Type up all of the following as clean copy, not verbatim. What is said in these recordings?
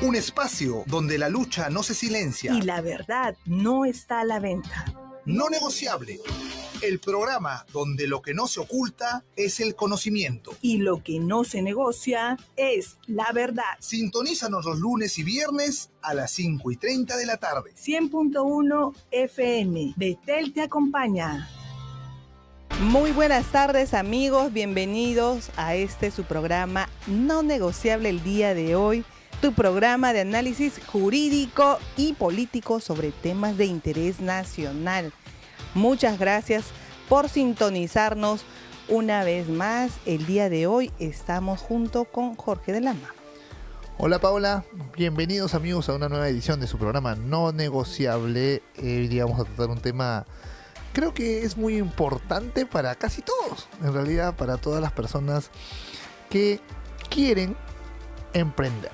Un espacio donde la lucha no se silencia. Y la verdad no está a la venta. No negociable. El programa donde lo que no se oculta es el conocimiento. Y lo que no se negocia es la verdad. Sintonízanos los lunes y viernes a las 5:30 de la tarde. 100.1 FM. Betel te acompaña. Muy buenas tardes, amigos. Bienvenidos a su programa No Negociable el día de hoy. Tu programa de análisis jurídico y político sobre temas de interés nacional. Muchas gracias por sintonizarnos una vez más. El día de hoy estamos junto con Jorge de Lama. Hola Paola, bienvenidos amigos a una nueva edición de su programa No Negociable. Hoy día vamos a tratar un tema, creo que es muy importante para casi todos, en realidad para todas las personas que quieren emprender.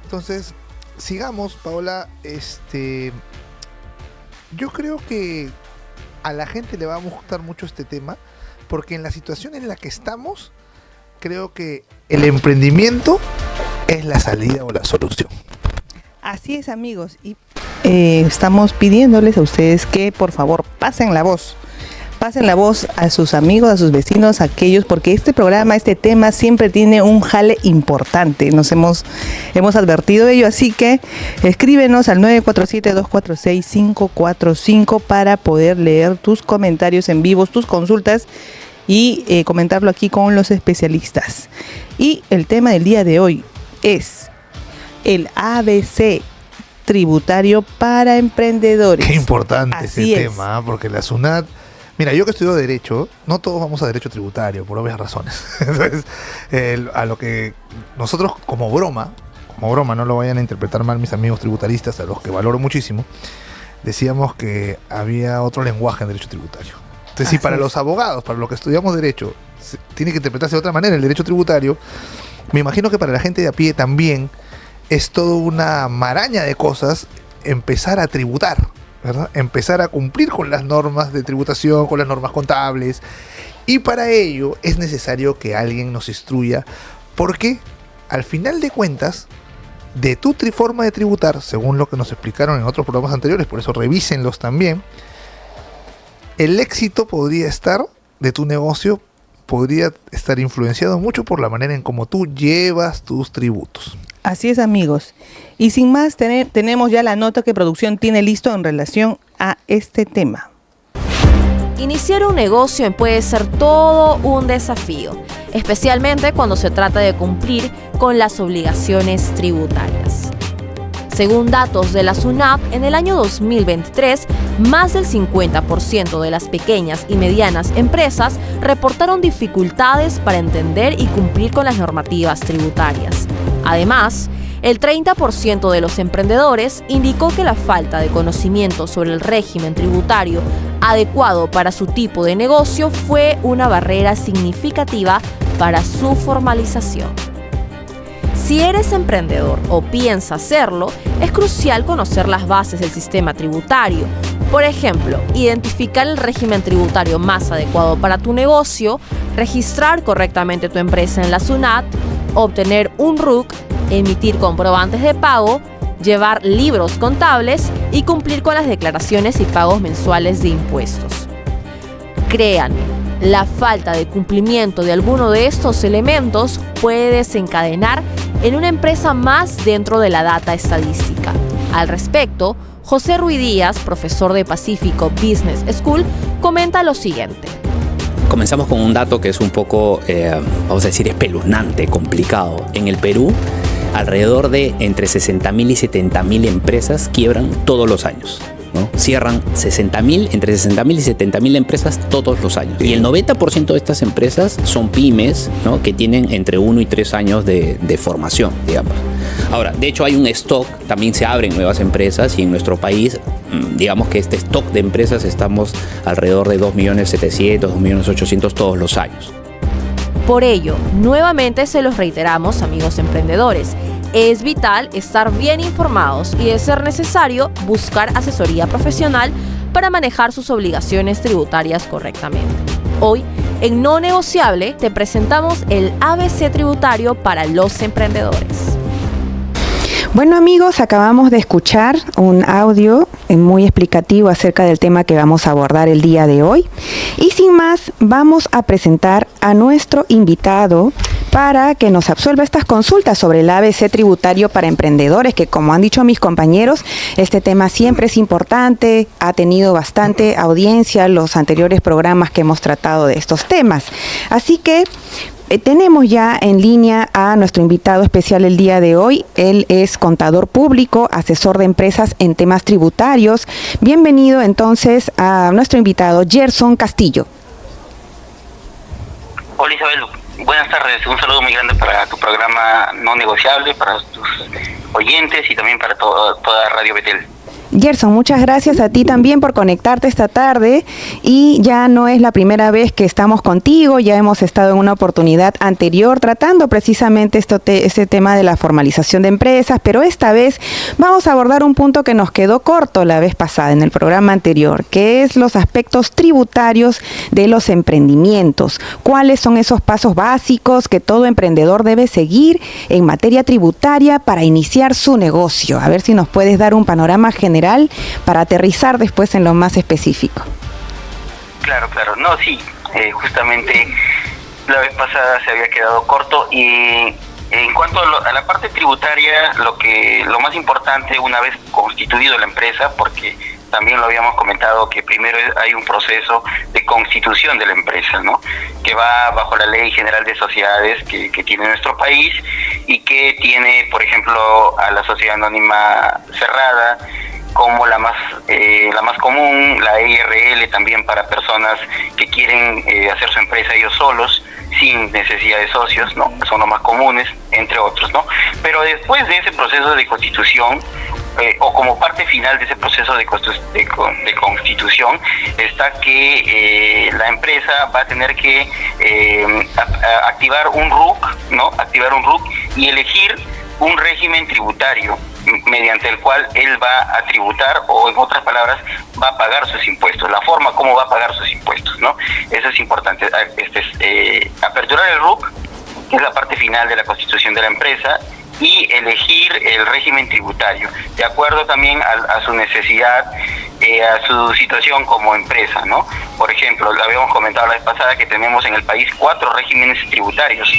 Entonces, sigamos, Paola. Yo creo que a la gente le va a gustar mucho este tema, porque en la situación en la que estamos, creo que el emprendimiento es la salida o la solución. Así es, amigos, y estamos pidiéndoles a ustedes que por favor pasen la voz a sus amigos, a sus vecinos, a aquellos, porque este programa, este tema siempre tiene un jale importante. Nos hemos advertido de ello, así que escríbenos al 947-246-545 para poder leer tus comentarios en vivo, tus consultas y comentarlo aquí con los especialistas. Y el tema del día de hoy es el ABC tributario para emprendedores. Qué importante Así ese es. tema, porque la SUNAT... Mira, yo que estudio Derecho, no todos vamos a Derecho Tributario, por obvias razones. Entonces, a lo que nosotros como broma, no lo vayan a interpretar mal mis amigos tributaristas, a los que valoro muchísimo, decíamos que había otro lenguaje en Derecho Tributario. Entonces, si para los abogados, para los que estudiamos Derecho, tiene que interpretarse de otra manera el Derecho Tributario, me imagino que para la gente de a pie también es toda una maraña de cosas empezar a tributar, ¿verdad? Empezar a cumplir con las normas de tributación, con las normas contables, y para ello es necesario que alguien nos instruya, porque al final de cuentas, de tu forma de tributar, según lo que nos explicaron en otros programas anteriores, por eso revísenlos también, el éxito podría estar de tu negocio, podría estar influenciado mucho por la manera en cómo tú llevas tus tributos. Así es, amigos. Y sin más, tenemos ya la nota que producción tiene listo en relación a este tema. Iniciar un negocio puede ser todo un desafío, especialmente cuando se trata de cumplir con las obligaciones tributarias. Según datos de la SUNAT, en el año 2023, más del 50% de las pequeñas y medianas empresas reportaron dificultades para entender y cumplir con las normativas tributarias. Además, el 30% de los emprendedores indicó que la falta de conocimiento sobre el régimen tributario adecuado para su tipo de negocio fue una barrera significativa para su formalización. Si eres emprendedor o piensas hacerlo, es crucial conocer las bases del sistema tributario. Por ejemplo, identificar el régimen tributario más adecuado para tu negocio, registrar correctamente tu empresa en la SUNAT, obtener un RUC, emitir comprobantes de pago, llevar libros contables y cumplir con las declaraciones y pagos mensuales de impuestos. Créanme, la falta de cumplimiento de alguno de estos elementos puede desencadenar en una empresa más dentro de la data estadística. Al respecto, José Ruiz Díaz, profesor de Pacífico Business School, comenta lo siguiente. Comenzamos con un dato que es un poco, vamos a decir, espeluznante, complicado. En el Perú, alrededor de entre 60.000 y 70.000 empresas quiebran todos los años, ¿no? Cierran entre 60.000 y 70.000 empresas todos los años. Y el 90% de estas empresas son pymes, ¿no? Que tienen entre 1 y 3 años de formación, digamos. Ahora, de hecho hay un stock, también se abren nuevas empresas y en nuestro país, digamos que este stock de empresas estamos alrededor de 2.700.000, 2.800.000 todos los años. Por ello, nuevamente se los reiteramos, amigos emprendedores, es vital estar bien informados y, de ser necesario, buscar asesoría profesional para manejar sus obligaciones tributarias correctamente. Hoy, en No Negociable, te presentamos el ABC tributario para los emprendedores. Bueno, amigos, acabamos de escuchar un audio muy explicativo acerca del tema que vamos a abordar el día de hoy. Y sin más, vamos a presentar a nuestro invitado para que nos absuelva estas consultas sobre el ABC tributario para emprendedores, que como han dicho mis compañeros, este tema siempre es importante, ha tenido bastante audiencia en los anteriores programas que hemos tratado de estos temas. Así que tenemos ya en línea a nuestro invitado especial el día de hoy. Él es contador público, asesor de empresas en temas tributarios. Bienvenido entonces a nuestro invitado, Gerson Castillo. Hola Isabel, buenas tardes. Un saludo muy grande para tu programa No Negociable, para tus oyentes y también para toda Radio Betel. Gerson, muchas gracias a ti también por conectarte esta tarde, y ya no es la primera vez que estamos contigo, ya hemos estado en una oportunidad anterior tratando precisamente este tema de la formalización de empresas, pero esta vez vamos a abordar un punto que nos quedó corto la vez pasada en el programa anterior, que es los aspectos tributarios de los emprendimientos. ¿Cuáles son esos pasos básicos que todo emprendedor debe seguir en materia tributaria para iniciar su negocio? A ver si nos puedes dar un panorama general para aterrizar después en lo más específico. Claro. No, sí, justamente la vez pasada se había quedado corto, y en cuanto a la parte tributaria, lo más importante una vez constituido la empresa, porque también lo habíamos comentado que primero hay un proceso de constitución de la empresa, ¿no? Que va bajo la Ley General de Sociedades que tiene nuestro país, y que tiene, por ejemplo, a la sociedad anónima cerrada como la más común, la EIRL también para personas que quieren hacer su empresa ellos solos, sin necesidad de socios, ¿no? Son los más comunes, entre otros, ¿no? Pero después de ese proceso de constitución, o como parte final de ese proceso de constitución, está que la empresa va a tener que activar un RUC, ¿no? Activar un RUC y elegir un régimen tributario mediante el cual él va a tributar, o en otras palabras, va a pagar sus impuestos, la forma como va a pagar sus impuestos, ¿no? Eso es importante. Aperturar el RUC, que es la parte final de la constitución de la empresa, y elegir el régimen tributario, de acuerdo también a su necesidad, a su situación como empresa, ¿no? Por ejemplo, lo habíamos comentado la vez pasada que tenemos en el país 4 regímenes tributarios,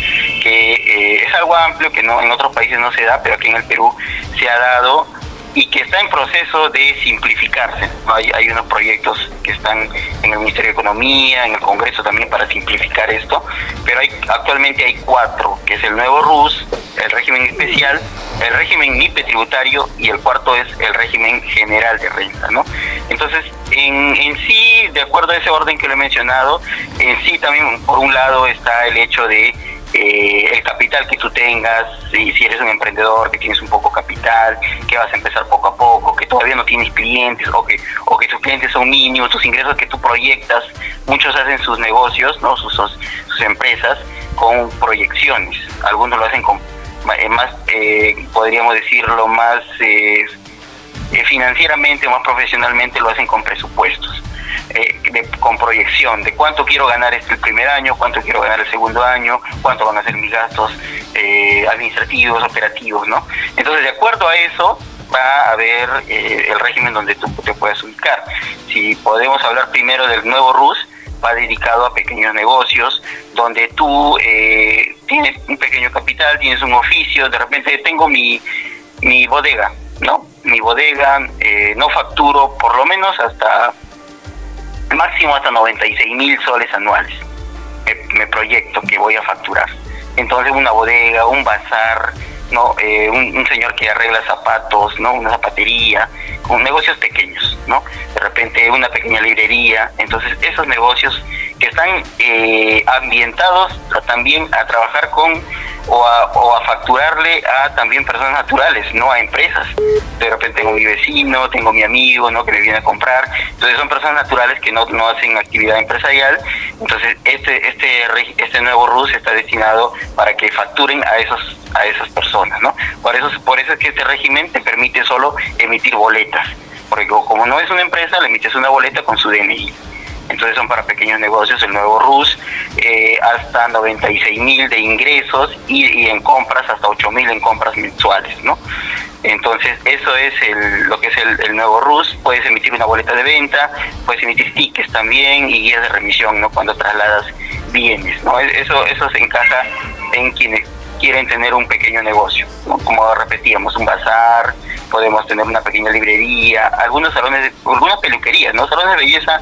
que es algo amplio que no en otros países no se da, pero aquí en el Perú se ha dado, y que está en proceso de simplificarse, ¿no? Hay unos proyectos que están en el Ministerio de Economía, en el Congreso también, para simplificar esto, pero actualmente hay 4, que es el nuevo RUS, el régimen especial, el régimen MIPE tributario, y el cuarto es el régimen general de renta, ¿no? Entonces, en sí, de acuerdo a ese orden que lo he mencionado, en sí también por un lado está el hecho de el capital que tú tengas, si eres un emprendedor que tienes un poco capital, que vas a empezar poco a poco, que todavía no tienes clientes, o que tus clientes son mínimos, tus ingresos que tú proyectas. Muchos hacen sus negocios, ¿no? sus empresas con proyecciones, algunos lo hacen con más, podríamos decirlo, más financieramente, más profesionalmente, lo hacen con presupuestos. Con proyección de cuánto quiero ganar el primer año, cuánto quiero ganar el segundo año, cuánto van a ser mis gastos administrativos, operativos, ¿no? Entonces, de acuerdo a eso, va a haber el régimen donde tú te puedas ubicar. Si podemos hablar primero del nuevo RUS, va dedicado a pequeños negocios, donde tú tienes un pequeño capital, tienes un oficio, de repente tengo mi bodega, ¿no? Mi bodega, no facturo por lo menos máximo hasta 96,000 soles anuales. Me proyecto que voy a facturar. Entonces, una bodega, un bazar, ¿no? Un señor que arregla zapatos, ¿no? Una zapatería, con negocios pequeños, ¿no? De repente una pequeña librería. Entonces, esos negocios que están ambientados también a trabajar con o a facturarle a también personas naturales, no a empresas. De repente tengo mi vecino, tengo mi amigo, ¿no? Que me viene a comprar. Entonces son personas naturales que no hacen actividad empresarial. Entonces este nuevo RUS está destinado para que facturen a esas personas, ¿no? Por eso es que este régimen te permite solo emitir boletas, porque como no es una empresa, le emites una boleta con su DNI. Entonces son para pequeños negocios el nuevo RUS, hasta 96,000 de ingresos y en compras hasta 8,000 en compras mensuales, ¿no? Entonces, eso es lo que es el nuevo RUS. Puedes emitir una boleta de venta, puedes emitir tickets también y guías de remisión, ¿no? Cuando trasladas bienes, ¿no? Eso se encaja en quienes quieren tener un pequeño negocio, ¿no? Como repetíamos, un bazar, podemos tener una pequeña librería, algunas peluquerías, ¿no? Salones de belleza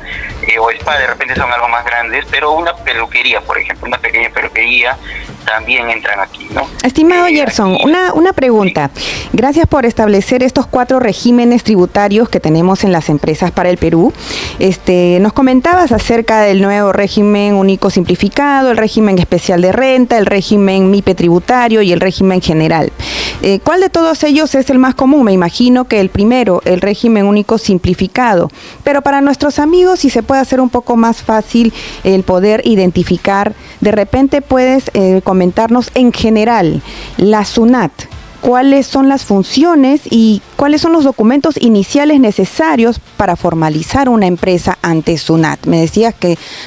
o spa de repente son algo más grandes, pero una peluquería, por ejemplo, una pequeña peluquería, también entran aquí, ¿no? Estimado Gerson, una pregunta. Sí. Gracias por establecer estos 4 regímenes tributarios que tenemos en las empresas para el Perú. Nos comentabas acerca del nuevo régimen único simplificado, el régimen especial de renta, el régimen MIPE tributario y el régimen general. ¿Cuál de todos ellos es el más común? Me imagino que el primero, el régimen único simplificado. Pero para nuestros amigos, si se puede hacer un poco más fácil el poder identificar, de repente puedes comentarnos en general la SUNAT, cuáles son las funciones y cuáles son los documentos iniciales necesarios para formalizar una empresa ante SUNAT. Me decías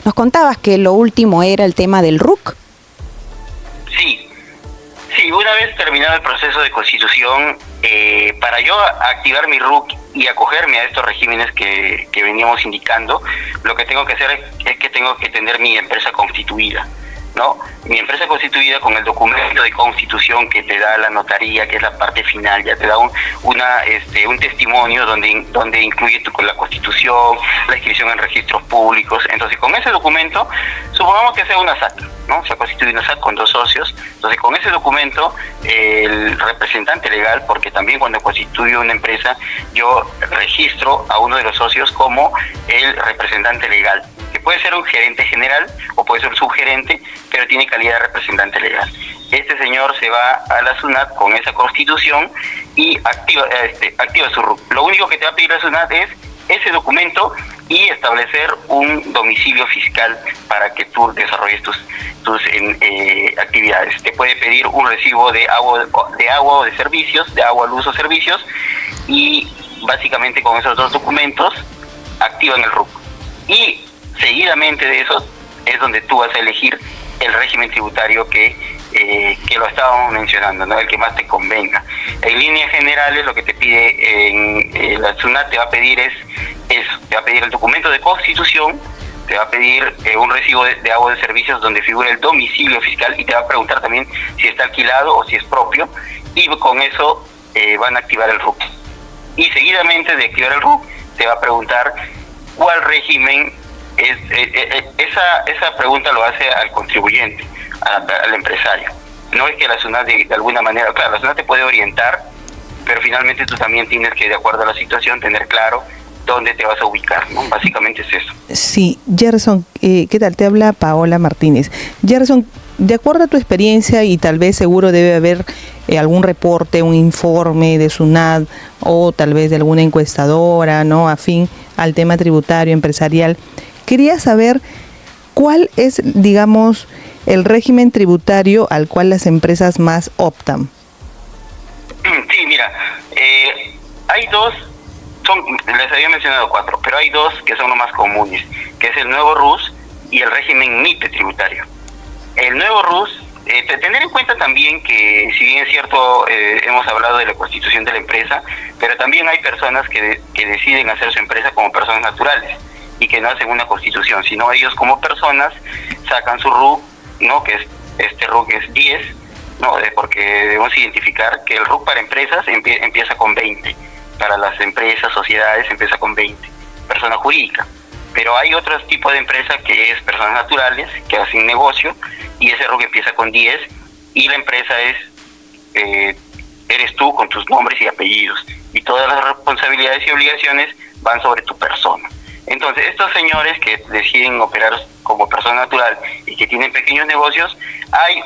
nos contabas que lo último era el tema del RUC. Sí, una vez terminado el proceso de constitución, para yo activar mi RUC y acogerme a estos regímenes que veníamos indicando, lo que tengo que hacer es que tengo que tener mi empresa constituida, ¿no? Mi empresa constituida con el documento de constitución que te da la notaría, que es la parte final, ya te da un testimonio donde incluye la constitución, la inscripción en registros públicos. Entonces, con ese documento, supongamos que sea una SAT, ¿no? Se ha constituido una SAT con 2 socios. Entonces, con ese documento, el representante legal, porque también cuando constituyo una empresa, yo registro a uno de los socios como el representante legal, que puede ser un gerente general o puede ser un subgerente, pero tiene calidad de representante legal. Este señor se va a la SUNAT con esa constitución y activa su RUC. Lo único que te va a pedir la SUNAT es ese documento y establecer un domicilio fiscal para que tú desarrolles tus actividades. Te puede pedir un recibo de agua o de servicios, de agua, luz o servicios, y básicamente con esos 2 documentos activan el RUC. Y seguidamente de eso es donde tú vas a elegir el régimen tributario que lo estábamos mencionando, ¿no? El que más te convenga. En líneas generales, lo que te pide en la SUNAT te va a pedir te va a pedir el documento de constitución, te va a pedir un recibo de agua de servicios donde figura el domicilio fiscal y te va a preguntar también si está alquilado o si es propio, y con eso van a activar el RUC. Y seguidamente de activar el RUC te va a preguntar cuál régimen es. Esa pregunta lo hace al contribuyente, al empresario. No es que la SUNAT de alguna manera, claro, la SUNAT te puede orientar, pero finalmente tú también tienes que, de acuerdo a la situación, tener claro dónde te vas a ubicar, ¿no? Básicamente es eso. Sí, Gerson, ¿qué tal? Te habla Paola Martínez. Gerson, de acuerdo a tu experiencia, y tal vez seguro debe haber algún reporte, un informe de SUNAT o tal vez de alguna encuestadora, ¿no?, afín al tema tributario, empresarial. Quería saber cuál es, digamos, el régimen tributario al cual las empresas más optan. Sí, mira, hay 2, les había mencionado 4, pero hay 2 que son los más comunes, que es el nuevo RUS y el régimen MIPE tributario. El nuevo RUS, tener en cuenta también que, si bien es cierto, hemos hablado de la constitución de la empresa, pero también hay personas que deciden hacer su empresa como personas naturales y que no hacen una constitución, sino ellos como personas sacan su RUC, ¿no? Que este RUC es 10, ¿no? Porque debemos identificar que el RUC para empresas empieza con 20, para las empresas, sociedades, empieza con 20, persona jurídica. Pero hay otros tipos de empresas que es personas naturales, que hacen negocio, y ese RUC empieza con 10, y la empresa eres tú con tus nombres y apellidos, y todas las responsabilidades y obligaciones van sobre tu persona. Entonces, estos señores que deciden operar como persona natural y que tienen pequeños negocios, hay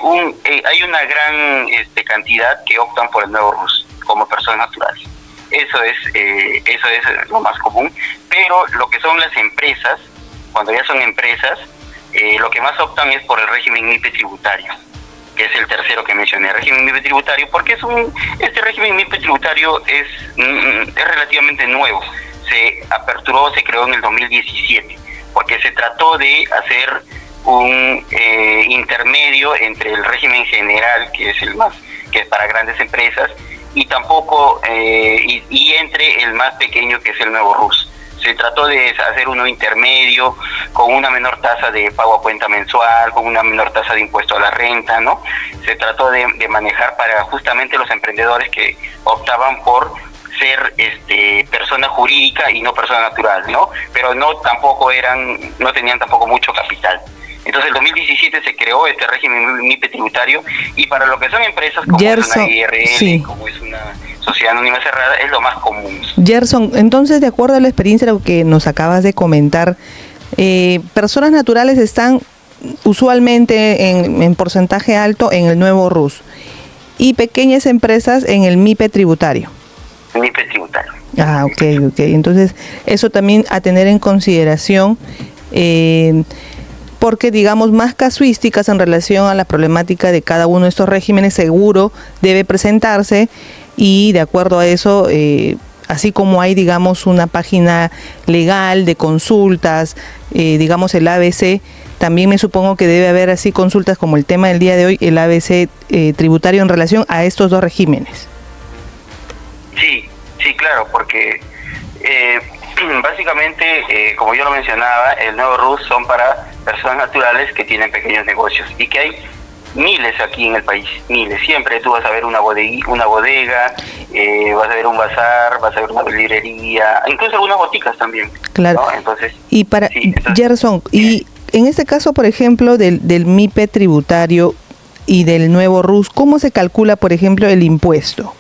una gran cantidad que optan por el nuevo RUS como personas naturales. Eso es lo más común, pero lo que son las empresas, cuando ya son empresas, lo que más optan es por el régimen MIPE tributario, que es el tercero que mencioné, el régimen MIPE tributario, porque este régimen MIPE tributario es relativamente nuevo. Se creó en el 2017, porque se trató de hacer un intermedio entre el régimen general, que es para grandes empresas, y tampoco y entre el más pequeño, que es el nuevo RUS. Se trató de hacer uno intermedio, con una menor tasa de pago a cuenta mensual, con una menor tasa de impuesto a la renta, ¿no? Se trató de manejar para justamente los emprendedores que optaban por ser persona jurídica y no persona natural, ¿no? Pero no tenían tampoco mucho capital. Entonces, en 2017 se creó este régimen MIPE tributario, y para lo que son empresas como es una IRL, sí, como es una sociedad anónima cerrada, es lo más común. Gerson, entonces, de acuerdo a la experiencia, lo que nos acabas de comentar, personas naturales están usualmente en porcentaje alto en el nuevo RUS y pequeñas empresas en el MIPE tributario. MIPE tributario. Ah, ok. Entonces, eso también a tener en consideración, porque, digamos, más casuísticas en relación a la problemática de cada uno de estos regímenes seguro debe presentarse, y de acuerdo a eso, así como hay, digamos, una página legal de consultas, digamos el ABC, también me supongo que debe haber así consultas como el tema del día de hoy, el ABC tributario en relación a estos dos regímenes. Sí, claro, porque básicamente, como yo lo mencionaba, el nuevo RUS son para personas naturales que tienen pequeños negocios, y que hay miles aquí en el país, miles. Siempre tú vas a ver una bodega, vas a ver un bazar, vas a ver una librería, incluso algunas boticas también. Claro. ¿No? Entonces, y para Gerson, y en este caso, por ejemplo, del MIPE tributario y del nuevo RUS, ¿cómo se calcula, por ejemplo, el impuesto?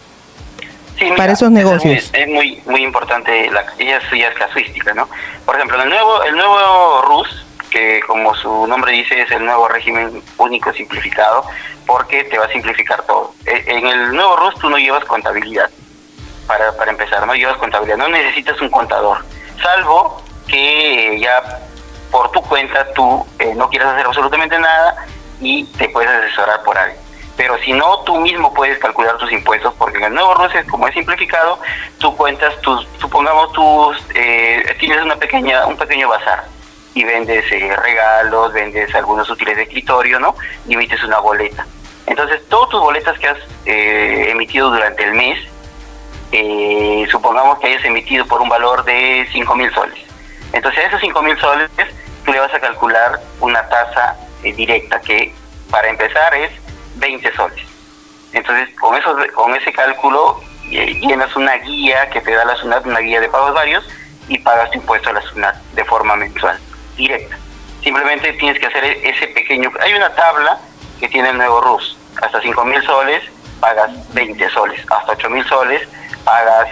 Sí, mira, para esos negocios. Es muy importante, ella es casuística, ¿no? Por ejemplo, el nuevo RUS, que como su nombre dice, es el nuevo régimen único simplificado, porque te va a simplificar todo. En el nuevo RUS tú no llevas contabilidad, para empezar, no llevas contabilidad, no necesitas un contador, salvo que ya por tu cuenta tú no quieras hacer absolutamente nada y te puedes asesorar por alguien. Pero si no, tú mismo puedes calcular tus impuestos, porque en el nuevo RUS, como es simplificado, tú cuentas supongamos tienes un pequeño bazar y vendes regalos, vendes algunos útiles de escritorio, ¿no? Y emites una boleta. Entonces, todas tus boletas que has emitido durante el mes, supongamos que hayas emitido por un valor de 5.000 soles. Entonces, a esos 5.000 soles, tú le vas a calcular una tasa directa, que para empezar es 20 soles. Entonces, con ese cálculo, llenas una guía que te da la SUNAT, una guía de pagos varios, y pagas tu impuesto a la SUNAT de forma mensual, directa. Simplemente tienes que hacer ese pequeño... Hay una tabla que tiene el nuevo RUS. Hasta 5.000 soles pagas 20 soles. Hasta 8.000 soles pagas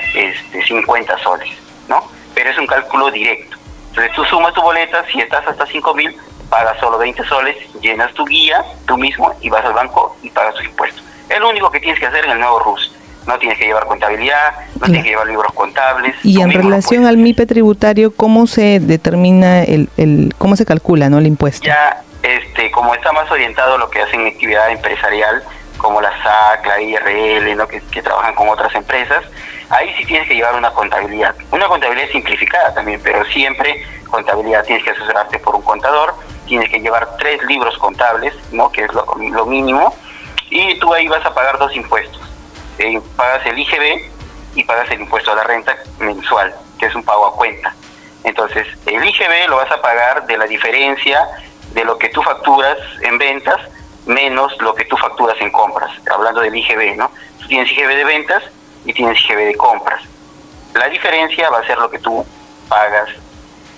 50 soles, ¿no? Pero es un cálculo directo. Entonces tú sumas tu boleta, si estás hasta 5.000, pagas solo 20 soles, llenas tu guía tú mismo y vas al banco y pagas tus impuestos. Es lo único que tienes que hacer en el nuevo RUS. No tienes que llevar contabilidad, no tienes que llevar libros contables. Y en relación al MIPE tributario, ¿cómo se determina cómo se calcula, ¿no?, el impuesto? Ya, como está más orientado a lo que hacen actividad empresarial, como la SAC, la IRL, ¿no?, que trabajan con otras empresas, ahí sí tienes que llevar una contabilidad simplificada también, pero siempre contabilidad. Tienes que asesorarte por un contador, tienes que llevar 3 libros contables, ¿no?, que es lo mínimo, y tú ahí vas a pagar 2 impuestos. Pagas el IGB y pagas el impuesto a la renta mensual, que es un pago a cuenta. Entonces, el IGB lo vas a pagar de la diferencia de lo que tú facturas en ventas menos lo que tú facturas en compras. Hablando del IGB, ¿no? Tú tienes IGB de ventas y tienes IGB de compras. La diferencia va a ser lo que tú pagas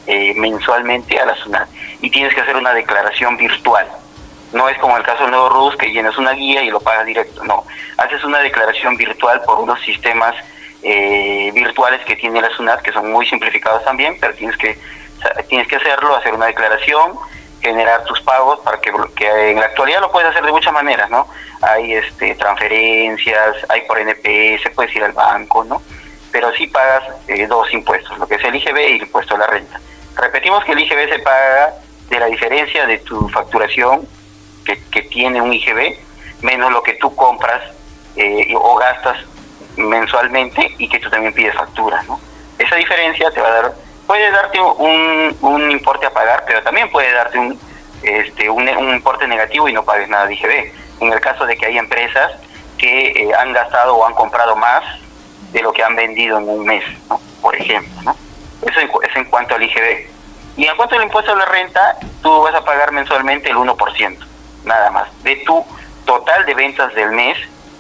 mensualmente a la SUNAT. Y tienes que hacer una declaración virtual. No es como el caso del nuevo RUS, que llenas una guía y lo pagas directo. No, haces una declaración virtual por unos sistemas virtuales que tiene la SUNAT, que son muy simplificados también, pero tienes que hacerlo, hacer una declaración, generar tus pagos, para que en la actualidad lo puedes hacer de muchas maneras, ¿no? Hay transferencias, hay por NPS, puedes ir al banco, ¿no? Pero sí pagas 2 impuestos, lo que es el IGB y el impuesto a la renta. Repetimos que el IGB se paga de la diferencia de tu facturación que tiene un IGB, menos lo que tú compras o gastas mensualmente y que tú también pides facturas, ¿no? Esa diferencia te va a puede darte un importe a pagar, pero también puede darte un importe negativo y no pagues nada de IGB. En el caso de que hay empresas que han gastado o han comprado más de lo que han vendido en un mes, ¿no? Por ejemplo, ¿no? Eso es en cuanto al IGB. Y en cuanto al impuesto a la renta, tú vas a pagar mensualmente el 1%, nada más, de tu total de ventas del mes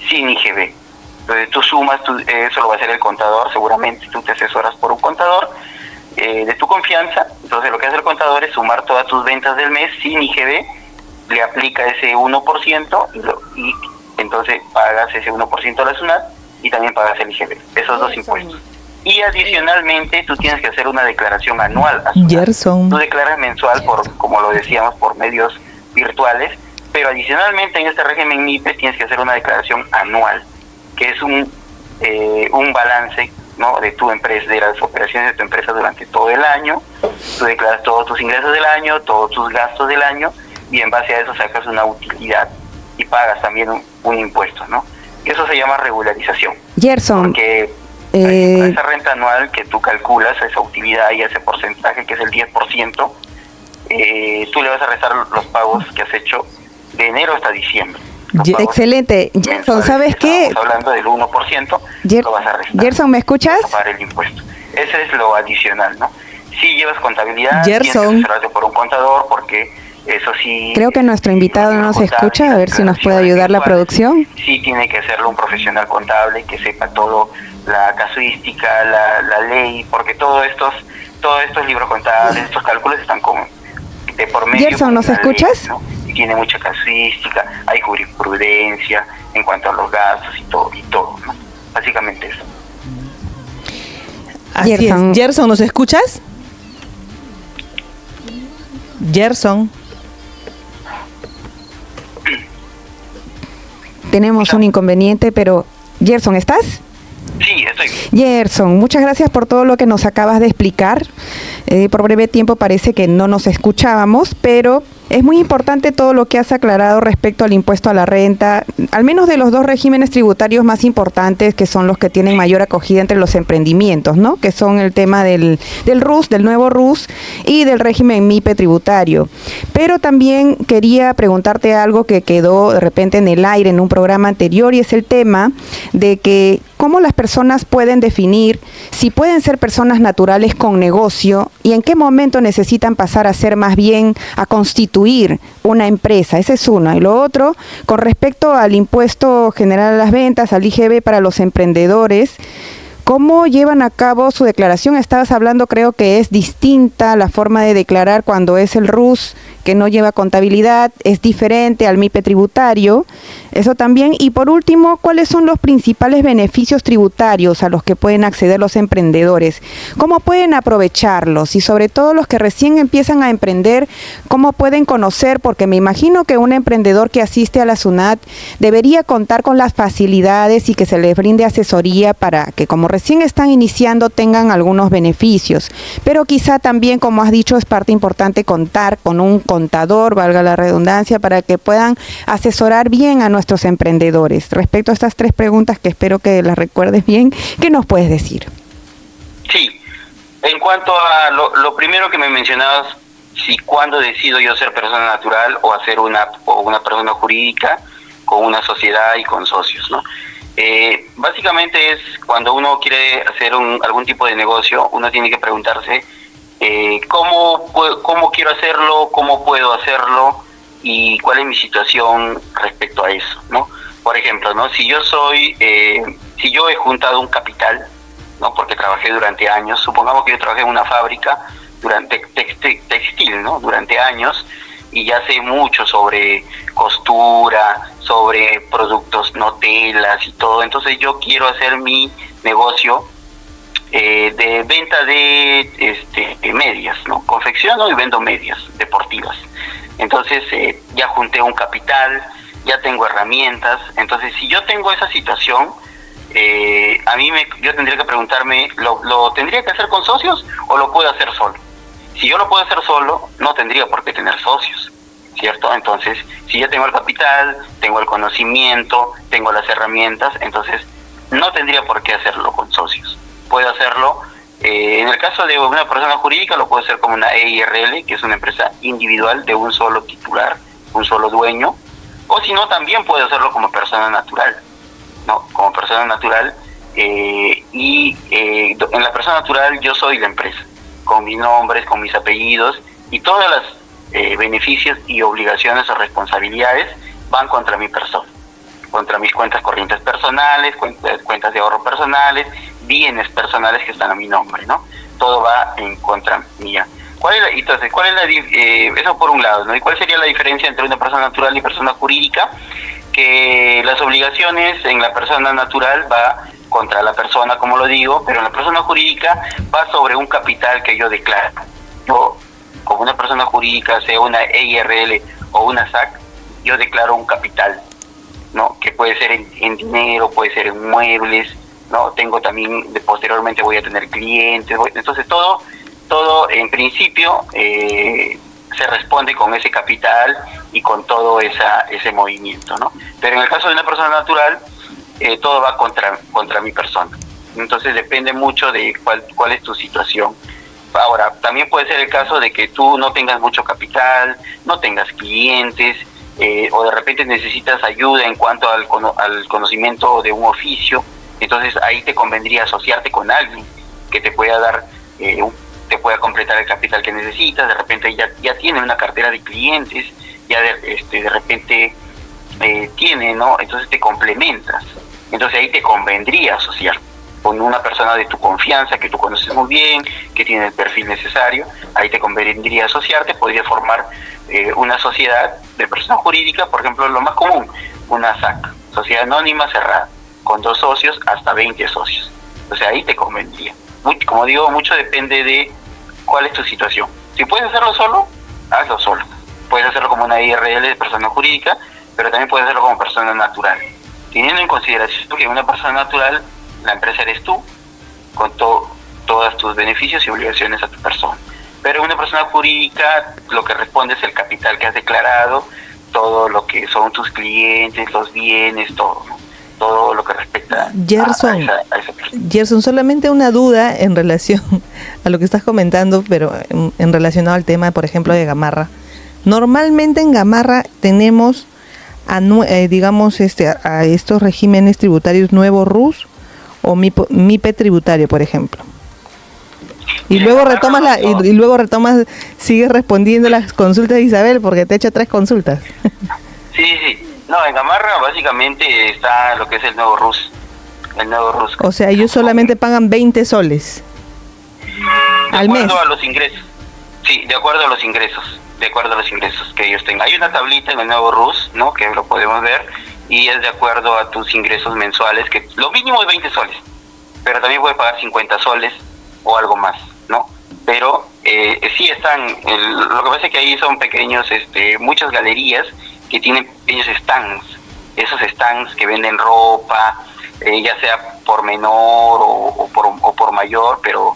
sin IGB. Entonces tú sumas, eso lo va a hacer el contador, seguramente tú te asesoras por un contador de tu confianza. Entonces lo que hace el contador es sumar todas tus ventas del mes sin IGB, le aplica ese 1% y entonces pagas ese 1% a la SUNAT y también pagas el IGB, esos dos impuestos. Y adicionalmente tú tienes que hacer una declaración anual a SUNAT. Gerson. Tú declaras mensual, como lo decíamos, por medios virtuales, pero adicionalmente en este régimen MIPE tienes que hacer una declaración anual, que es un balance, ¿no?, de tu empresa, de las operaciones de tu empresa durante todo el año. Tú declaras todos tus ingresos del año, todos tus gastos del año, y en base a eso sacas una utilidad y pagas también un impuesto, ¿no? Eso se llama regularización. Gerson, porque a esa renta anual que tú calculas, a esa utilidad y a ese porcentaje que es el 10%, tú le vas a restar los pagos que has hecho de enero hasta diciembre. Excelente. Gerson, ¿sabes qué? Estamos hablando del 1%, lo vas a restar. Gerson, ¿me escuchas? Vas a pagar el impuesto. Ese es lo adicional, ¿no? Si llevas contabilidad, Gerson, tienes que asesorarte por un contador, porque eso sí... Creo que nuestro invitado no nos escucha, a ver si nos puede ayudar la producción. Sí, tiene que hacerlo un profesional contable que sepa todo, la casuística, la ley, porque todos estos libros contables, estos cálculos están de por medio. Gerson, ¿nos escuchas? Ley, ¿no? Y tiene mucha casuística, hay jurisprudencia en cuanto a los gastos y todo, ¿no? Básicamente eso. Así Gerson. es. Gerson, ¿nos escuchas? Gerson. Tenemos un inconveniente, pero Gerson, ¿estás? Sí, estoy. Gerson, muchas gracias por todo lo que nos acabas de explicar. Por breve tiempo parece que no nos escuchábamos, pero es muy importante todo lo que has aclarado respecto al impuesto a la renta, al menos de los dos regímenes tributarios más importantes, que son los que tienen mayor acogida entre los emprendimientos, ¿no? Que son el tema del RUS, del nuevo RUS y del régimen MIPE tributario. Pero también quería preguntarte algo que quedó de repente en el aire en un programa anterior, y es el tema de que cómo las personas pueden definir si pueden ser personas naturales con negocio y en qué momento necesitan pasar a ser más bien a constituir una empresa. Ese es uno. Y lo otro, con respecto al impuesto general a las ventas, al IGB para los emprendedores, ¿cómo llevan a cabo su declaración? Estabas hablando, creo que es distinta la forma de declarar cuando es el RUS, que no lleva contabilidad, es diferente al MIPE tributario, eso también. Y por último, ¿cuáles son los principales beneficios tributarios a los que pueden acceder los emprendedores? ¿Cómo pueden aprovecharlos? Y sobre todo los que recién empiezan a emprender, ¿cómo pueden conocer? Porque me imagino que un emprendedor que asiste a la SUNAT debería contar con las facilidades y que se les brinde asesoría para que, como recién están iniciando, tengan algunos beneficios. Pero quizá también, como has dicho, es parte importante contar con un contador, valga la redundancia, para que puedan asesorar bien a nuestros emprendedores. Respecto a estas tres preguntas, que espero que las recuerdes bien, ¿qué nos puedes decir? Sí, en cuanto a lo primero que me mencionabas, si cuándo decido yo ser persona natural o hacer una persona jurídica con una sociedad y con socios, ¿no? Básicamente es cuando uno quiere hacer algún tipo de negocio, uno tiene que preguntarse cómo quiero hacerlo, cómo puedo hacerlo y cuál es mi situación respecto a eso, ¿no? Por ejemplo, ¿no? Si yo he juntado un capital, ¿no? Porque trabajé durante años, supongamos que yo trabajé en una fábrica durante textil, ¿no? Durante años, y ya sé mucho sobre costura, sobre productos, no telas y todo. Entonces yo quiero hacer mi negocio de venta de medias, ¿no? Confecciono y vendo medias deportivas. Entonces ya junté un capital, ya tengo herramientas. Entonces, si yo tengo esa situación, yo tendría que preguntarme, ¿lo tendría que hacer con socios o lo puedo hacer solo? Si yo lo puedo hacer solo, no tendría por qué tener socios, ¿cierto? Entonces, si yo tengo el capital, tengo el conocimiento, tengo las herramientas, entonces no tendría por qué hacerlo con socios. Puedo hacerlo, en el caso de una persona jurídica, lo puedo hacer como una EIRL, que es una empresa individual de un solo titular, un solo dueño, o si no, también puedo hacerlo como persona natural. ¿no? Como persona natural, y en la persona natural yo soy la empresa, con mis nombres, con mis apellidos, y todos los beneficios y obligaciones o responsabilidades van contra mi persona, contra mis cuentas corrientes personales, cuentas de ahorro personales, bienes personales que están a mi nombre, ¿no? Todo va en contra mía. Entonces, eso por un lado, ¿no? ¿Y cuál sería la diferencia entre una persona natural y persona jurídica? Que las obligaciones en la persona natural va contra la persona, como lo digo, pero en la persona jurídica va sobre un capital que yo declaro. Yo, como una persona jurídica, sea una EIRL o una SAC, yo declaro un capital, ¿no? Que puede ser en dinero, puede ser en muebles, ¿no? Tengo también, posteriormente voy a tener clientes, entonces todo en principio se responde con ese capital y con todo ese movimiento, ¿no? Pero en el caso de una persona natural, todo va contra mi persona. Entonces depende mucho de cuál es tu situación. Ahora, también puede ser el caso de que tú no tengas mucho capital, no tengas clientes, o de repente necesitas ayuda en cuanto al conocimiento de un oficio. Entonces ahí te convendría asociarte con alguien que te pueda dar, te pueda completar el capital que necesitas. De repente ya tiene una cartera de clientes, ya de repente tiene, ¿no? Entonces te complementas. Entonces ahí te convendría asociar con una persona de tu confianza, que tú conoces muy bien, que tiene el perfil necesario. Ahí te convendría asociarte, podría formar una sociedad de persona jurídica, por ejemplo, lo más común, una SAC, sociedad anónima cerrada, con 2 socios hasta 20 socios. Entonces ahí te convendría. Como digo, mucho depende de cuál es tu situación. Si puedes hacerlo solo, hazlo solo. Puedes hacerlo como una IRL de persona jurídica, pero también puedes hacerlo como persona natural. Teniendo en consideración que una persona natural, la empresa eres tú, con todos tus beneficios y obligaciones a tu persona. Pero una persona jurídica, lo que responde es el capital que has declarado, todo lo que son tus clientes, los bienes, todo, ¿no? Todo lo que respecta Gerson, a esa persona. Gerson, solamente una duda en relación a lo que estás comentando, pero en relacionado al tema, por ejemplo, de Gamarra. Normalmente en Gamarra tenemos digamos a estos regímenes tributarios nuevo RUS o MIPE tributario, por ejemplo. Y luego retomas, sigues respondiendo las consultas de Isabel, porque te he hecho 3 consultas. Sí. No, en Gamarra básicamente está lo que es el nuevo RUS. O sea, ellos solamente pagan 20 soles al mes. De acuerdo a los ingresos. Sí, de acuerdo a los ingresos que ellos tengan. Hay una tablita en el nuevo RUS, ¿no? Que lo podemos ver, y es de acuerdo a tus ingresos mensuales, que lo mínimo es 20 soles, pero también puedes pagar 50 soles o algo más, ¿no? Pero sí están, lo que pasa es que ahí son pequeños, muchas galerías que tienen pequeños stands, esos stands que venden ropa, ya sea por menor o por mayor, pero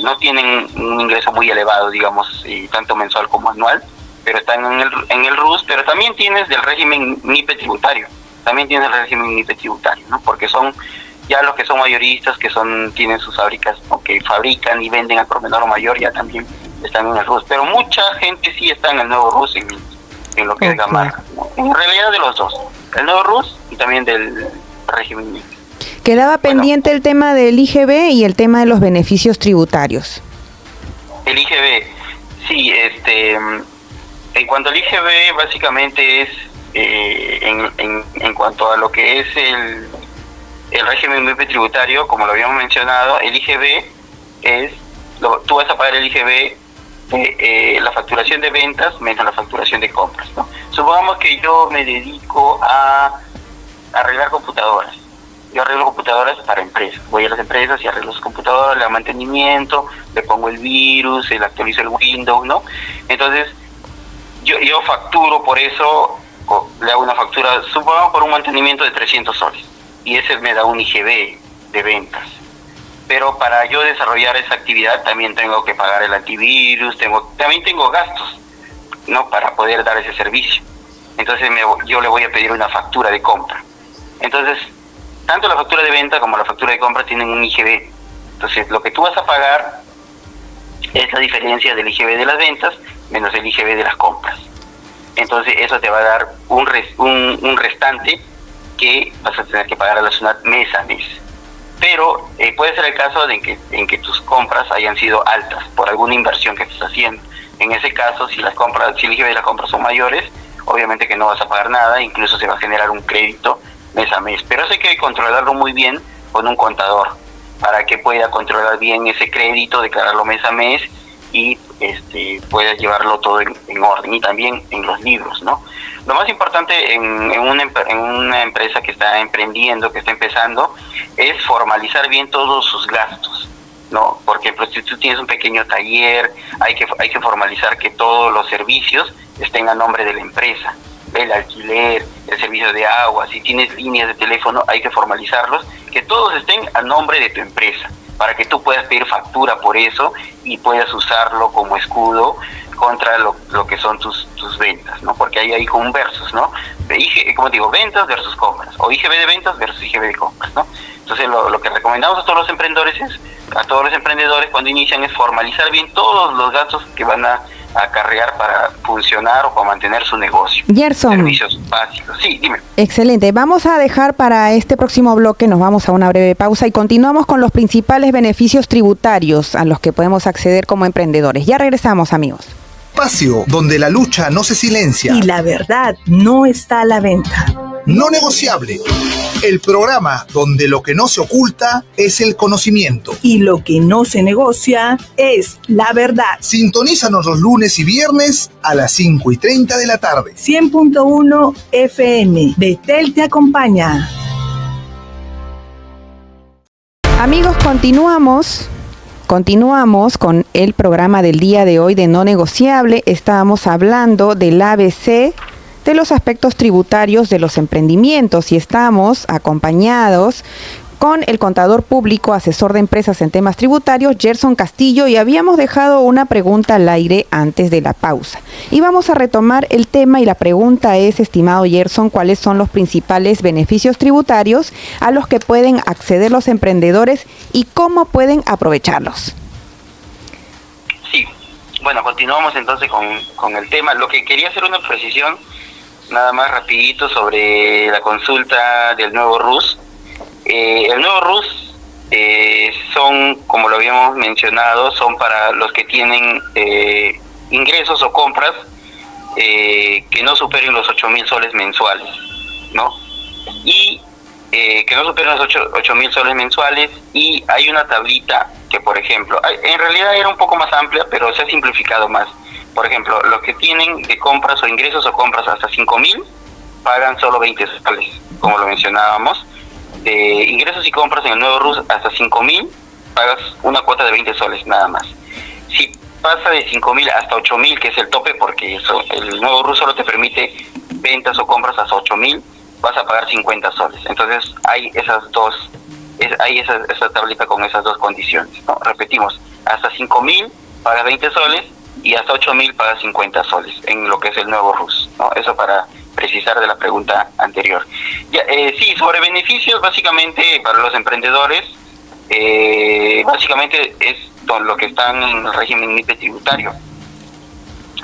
no tienen un ingreso muy elevado, digamos, tanto mensual como anual, pero están en el RUS, pero también tienes del régimen MIPE tributario, ¿no? Porque son ya los que son mayoristas, tienen sus fábricas, o que fabrican y venden al por menor o mayor, ya también están en el RUS, pero mucha gente sí está en el nuevo RUS, en lo que es Gamarra, ¿no? En realidad de los dos, el nuevo RUS y también del régimen MIPE. Quedaba pendiente el tema del IGB y el tema de los beneficios tributarios. El IGB, sí, en cuanto al IGB, básicamente es, en cuanto a lo que es el régimen MIPE tributario, como lo habíamos mencionado, el IGB es, tú vas a pagar el IGB de la facturación de ventas menos la facturación de compras, ¿no? Supongamos que yo me dedico a arreglar computadoras. Yo arreglo computadoras para empresas. Voy a las empresas y arreglo sus computadoras, le hago mantenimiento, le pongo el virus, le actualizo el Windows, ¿no? Entonces, yo facturo por eso, le hago una factura, supongamos por un mantenimiento de 300 soles. Y ese me da un IGB de ventas. Pero para yo desarrollar esa actividad también tengo que pagar el antivirus, también tengo gastos, ¿no? Para poder dar ese servicio. Entonces yo le voy a pedir una factura de compra. Entonces, tanto la factura de venta como la factura de compra tienen un IGB. Entonces, lo que tú vas a pagar es la diferencia del IGB de las ventas menos el IGB de las compras. Entonces, eso te va a dar un restante que vas a tener que pagar a la SUNAT mes a mes. Pero puede ser el caso en que tus compras hayan sido altas por alguna inversión que estés haciendo. En ese caso, si el IGB de las compras son mayores, obviamente que no vas a pagar nada, incluso se va a generar un crédito mes a mes. Pero eso hay que controlarlo muy bien con un contador, para que pueda controlar bien ese crédito, declararlo mes a mes y puedas llevarlo todo en orden, y también en los libros, ¿no? Lo más importante en una empresa que está emprendiendo, que está empezando, es formalizar bien todos sus gastos, ¿no? Porque pues, si tú tienes un pequeño taller, hay que formalizar que todos los servicios estén a nombre de la empresa. El alquiler, el servicio de agua, si tienes líneas de teléfono, hay que formalizarlos, que todos estén a nombre de tu empresa, para que tú puedas pedir factura por eso y puedas usarlo como escudo contra lo que son tus ventas, ¿no? Porque hay como un versus, ¿no? Como digo, ventas versus compras, o IGB de ventas versus IGB de compras, ¿no? Entonces lo que recomendamos a todos los emprendedores cuando inician es formalizar bien todos los gastos que van a acarrear para funcionar o para mantener su negocio. Gerson. Servicios básicos. Sí, dime. Excelente. Vamos a dejar para este próximo bloque, nos vamos a una breve pausa y continuamos con los principales beneficios tributarios a los que podemos acceder como emprendedores. Ya regresamos, amigos. Espacio donde la lucha no se silencia. Y la verdad no está a la venta. No negociable. El programa donde lo que no se oculta es el conocimiento. Y lo que no se negocia es la verdad. Sintonízanos los lunes y viernes a las 5:30 de la tarde. 100.1 FM. Betel te acompaña. Amigos, continuamos con el programa del día de hoy de No Negociable. Estábamos hablando del ABC de los aspectos tributarios de los emprendimientos y estamos acompañados con el contador público, asesor de empresas en temas tributarios, Gerson Castillo, y habíamos dejado una pregunta al aire antes de la pausa. Y vamos a retomar el tema y la pregunta es, estimado Gerson, ¿cuáles son los principales beneficios tributarios a los que pueden acceder los emprendedores y cómo pueden aprovecharlos? Sí, bueno, continuamos entonces con el tema. Lo que quería hacer una precisión, nada más rapidito, sobre la consulta del nuevo RUS. El nuevo RUS son, como lo habíamos mencionado, son para los que tienen ingresos o compras que no superen los 8.000 soles mensuales, ¿no? Y que no superen los 8.000 soles mensuales, y hay una tablita que, por ejemplo, en realidad era un poco más amplia, pero se ha simplificado más. Por ejemplo, los que tienen de compras o ingresos o compras hasta 5.000 pagan solo 20 soles, como lo mencionábamos. De ingresos y compras en el nuevo RUS hasta 5.000 pagas una cuota de 20 soles nada más. Si pasa de 5.000 hasta 8.000, que es el tope, porque el nuevo RUS solo te permite ventas o compras hasta 8.000, vas a pagar 50 soles. Entonces hay esa tablita con esas dos condiciones, ¿no? Repetimos, hasta 5.000 pagas 20 soles y hasta 8.000 pagas 50 soles en lo que es el nuevo RUS, ¿no? Eso para precisar de la pregunta anterior. Sí, sobre beneficios, básicamente para los emprendedores, básicamente es lo que están en el régimen MIPE tributario.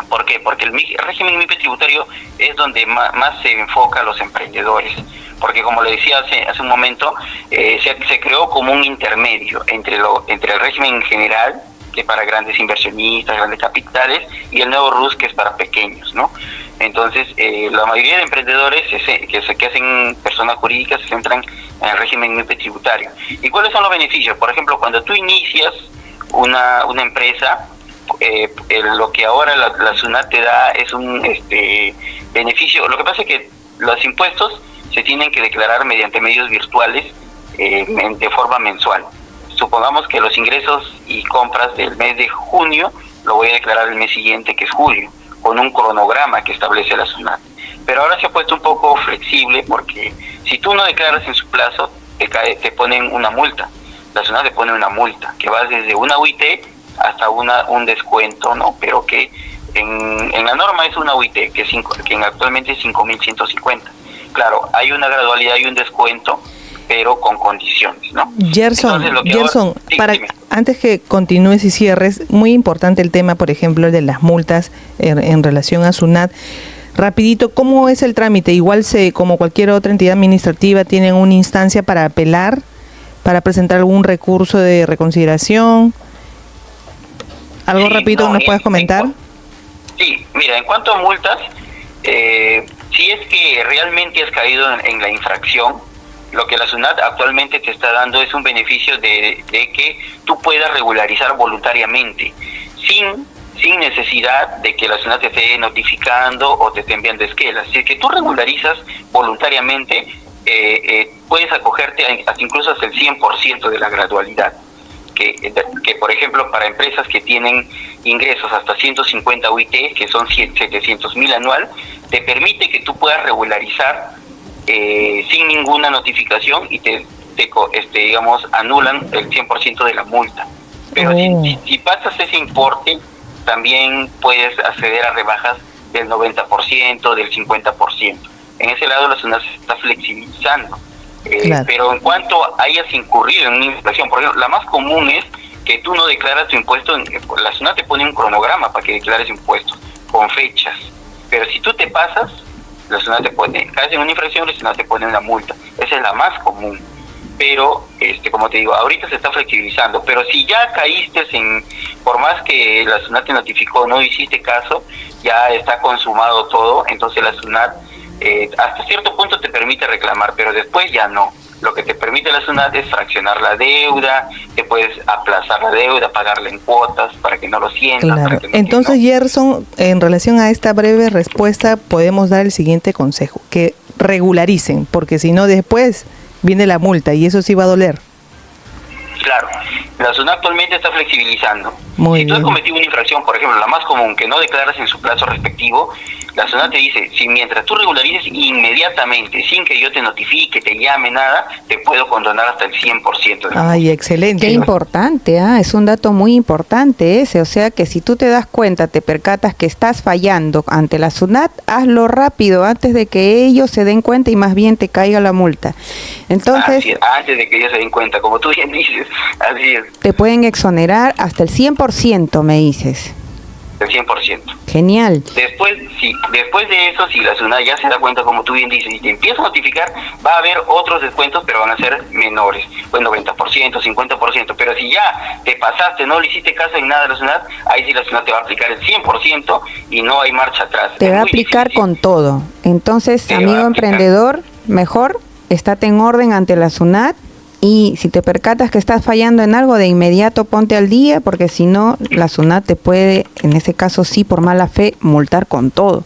¿Por qué? Porque el régimen MIPE tributario es donde más se enfoca a los emprendedores, porque como le decía hace un momento, se creó como un intermedio entre el régimen en general, que es para grandes inversionistas, grandes capitales, y el nuevo RUS, que es para pequeños, ¿no? Entonces, la mayoría de emprendedores que hacen personas jurídicas se centran en el régimen MIPE tributario. ¿Y cuáles son los beneficios? Por ejemplo, cuando tú inicias una empresa, lo que ahora la SUNAT te da es un beneficio. Lo que pasa es que los impuestos se tienen que declarar mediante medios virtuales de forma mensual. Supongamos que los ingresos y compras del mes de junio lo voy a declarar el mes siguiente, que es julio, con un cronograma que establece la SUNAT. Pero ahora se ha puesto un poco flexible, porque si tú no declaras en su plazo, te ponen una multa. La SUNAT te pone una multa, que va desde una UIT hasta un descuento, ¿no? Pero que en la norma es una UIT, que actualmente es 5.150. Claro, hay una gradualidad y un descuento, pero con condiciones, ¿no? Gerson, antes que continúes y cierres, muy importante el tema, por ejemplo, de las multas en relación a SUNAT. Rapidito, ¿cómo es el trámite? Igual como cualquier otra entidad administrativa, ¿tienen una instancia para apelar, para presentar algún recurso de reconsideración? ¿Algo rapidito que nos puedas comentar? Sí, mira, en cuanto a multas, si es que realmente has caído en la infracción, lo que la SUNAT actualmente te está dando es un beneficio de que tú puedas regularizar voluntariamente, sin necesidad de que la SUNAT te esté notificando o te esté enviando esquelas. Si es que tú regularizas voluntariamente, puedes acogerte incluso hasta el 100% de la gradualidad. Que por ejemplo, para empresas que tienen ingresos hasta 150 UIT, que son 700.000 anual, te permite que tú puedas regularizar sin ninguna notificación y te digamos, anulan el 100% de la multa. Pero si pasas ese importe, también puedes acceder a rebajas del 90%, del 50%. En ese lado la SUNAT se está flexibilizando. Claro. Pero en cuanto hayas incurrido en una infracción, por ejemplo, la más común es que tú no declaras tu impuesto, la SUNAT te pone un cronograma para que declares impuestos con fechas. Pero si tú te pasas, la SUNAT te pone, caes en una infracción, la SUNAT te pone una multa. Esa es la más común. Pero, como te digo, ahorita se está flexibilizando. Pero si ya caíste por más que la SUNAT te notificó, no hiciste caso, ya está consumado todo, entonces la SUNAT hasta cierto punto te permite reclamar, pero después ya no. Lo que te permite la SUNAT es fraccionar la deuda, te puedes aplazar la deuda, pagarla en cuotas para que no lo sientas. Claro. Entonces, Gerson, en relación a esta breve respuesta, podemos dar el siguiente consejo: que regularicen, porque si no después viene la multa y eso sí va a doler. Claro, la SUNAT actualmente está flexibilizando. Muy si tú bien. has cometido una infracción, por ejemplo, la más común, que no declaras en su plazo respectivo, la SUNAT te dice, si mientras tú regularices inmediatamente, sin que yo te notifique, te llame, nada, te puedo condonar hasta el 100%. Ay, excelente. Qué importante, es un dato muy importante ese, o sea que si tú te das cuenta, te percatas que estás fallando ante la SUNAT, hazlo rápido antes de que ellos se den cuenta y más bien te caiga la multa. Entonces, antes de que ellos se den cuenta, como tú bien dices, así es. Te pueden exonerar hasta el 100%, me dices. El 100%. Genial. Después de eso, si la SUNAT ya se da cuenta, como tú bien dices, y te empieza a notificar, va a haber otros descuentos, pero van a ser menores, pues 90%, 50%, pero si ya te pasaste, no le hiciste caso en nada a la SUNAT, ahí sí la SUNAT te va a aplicar el 100% y no hay marcha atrás. Te va a aplicar con todo. Entonces, amigo emprendedor, mejor, estate en orden ante la SUNAT. Y si te percatas que estás fallando en algo, de inmediato ponte al día, porque si no, la SUNAT te puede, en ese caso sí, por mala fe, multar con todo.